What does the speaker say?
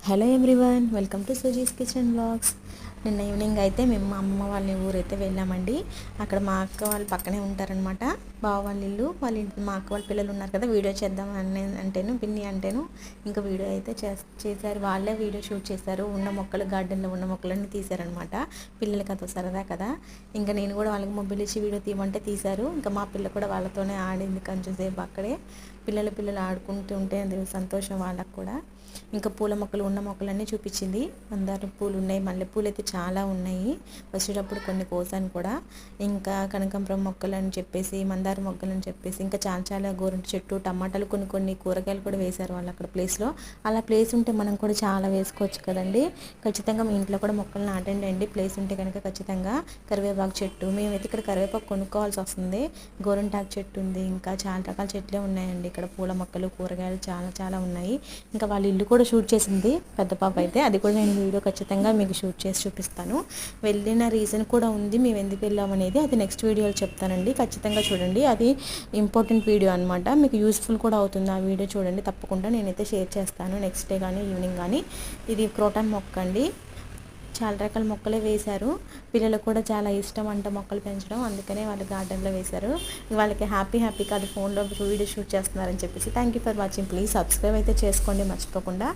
Hello everyone, welcome to Suji's kitchen blogs. నిన్న evening అయితే మేము మా అమ్మమ్మ వాళ్ళ ఊరైతే వెళ్ళామండి. అక్కడ మా అక్క వాళ్ళు పక్కనే ఉంటారనమాట. బావ వాళ్ళ ఇల్లు, వాళ్ళ ఇంటి మా అక్క వాళ్ళ పిల్లలు ఉన్నారు కదా, వీడియో చేద్దాం అంటేను పిన్ని అంటేను ఇంకా వీడియో అయితే చేశారు. వాళ్ళే వీడియో షూట్ చేశారు. ఉన్న మొక్కలు, గార్డెన్లో ఉన్న మొక్కలన్నీ తీశారనమాట. పిల్లలకి అదో సరదా కదా. ఇంకా నేను కూడా వాళ్ళకి మొబైల్ ఇచ్చి వీడియో తీయమంటే తీశారు. ఇంకా మా పిల్ల కూడా వాళ్ళతోనే ఆడింది కొంచెం సేపు అక్కడే. పిల్లలు ఆడుకుంటూ ఉంటే అది సంతోషం వాళ్ళకు కూడా. ఇంకా పూల మొక్కలు, ఉన్న మొక్కలన్నీ చూపించింది. మందారం పూలు ఉన్నాయి, మల్లెపూలు అయితే చాలా ఉన్నాయి. వచ్చేటప్పుడు కొన్ని కోసాను కూడా. ఇంకా కనకాంబరం మొక్కలు అని చెప్పేసి, మందార మొక్కలు అని చెప్పేసి, ఇంకా చాలా గోరంటి చెట్టు, టమాటాలు, కొన్ని కూరగాయలు కూడా వేశారు వాళ్ళు అక్కడ ప్లేస్లో. అలా ప్లేస్ ఉంటే మనం కూడా చాలా వేసుకోవచ్చు కదండి. ఖచ్చితంగా మీ ఇంట్లో కూడా మొక్కలు నాటండి అండి. ప్లేస్ ఉంటే కనుక ఖచ్చితంగా. కరివేపాకు చెట్టు, మేమైతే ఇక్కడ కరివేపాకు కొనుక్కోవాల్సి వస్తుంది. గోరంటాకు చెట్టు ఉంది, ఇంకా చాలా రకాల చెట్లే ఉన్నాయండి ఇక్కడ. పూల మొక్కలు, కూరగాయలు చాలా ఉన్నాయి. ఇంకా వాళ్ళ ఇల్లు కూడా షూట్ చేసింది పెద్ద పాప అయితే. అది కూడా నేను వీడియో ఖచ్చితంగా మీకు షూట్ చేసి చూపిస్తాను. వెళ్ళిన రీజన్ కూడా ఉంది, మేము ఎందుకు వెళ్ళామనేది. అది నెక్స్ట్ వీడియోలో చెప్తానండి. ఖచ్చితంగా చూడండి, అది ఇంపార్టెంట్ వీడియో అనమాట. మీకు యూస్ఫుల్ కూడా అవుతుంది ఆ వీడియో. చూడండి తప్పకుండా, నేనైతే షేర్ చేస్తాను నెక్స్ట్ డే కానీ ఈవినింగ్ కానీ. ఇది క్రోటాన్ మొక్క అండి. చాలా రకాల మొక్కలే వేశారు. పిల్లలకు కూడా చాలా ఇష్టం అంట మొక్కలు పెంచడం, అందుకనే వాళ్ళు గార్డెన్లో వేశారు. వాళ్ళకి హ్యాపీ కాదు, ఫోన్లో వీడియో షూట్ చేస్తున్నారని చెప్పేసి. Thank you for watching. Please subscribe అయితే చేసుకోండి మర్చిపోకుండా.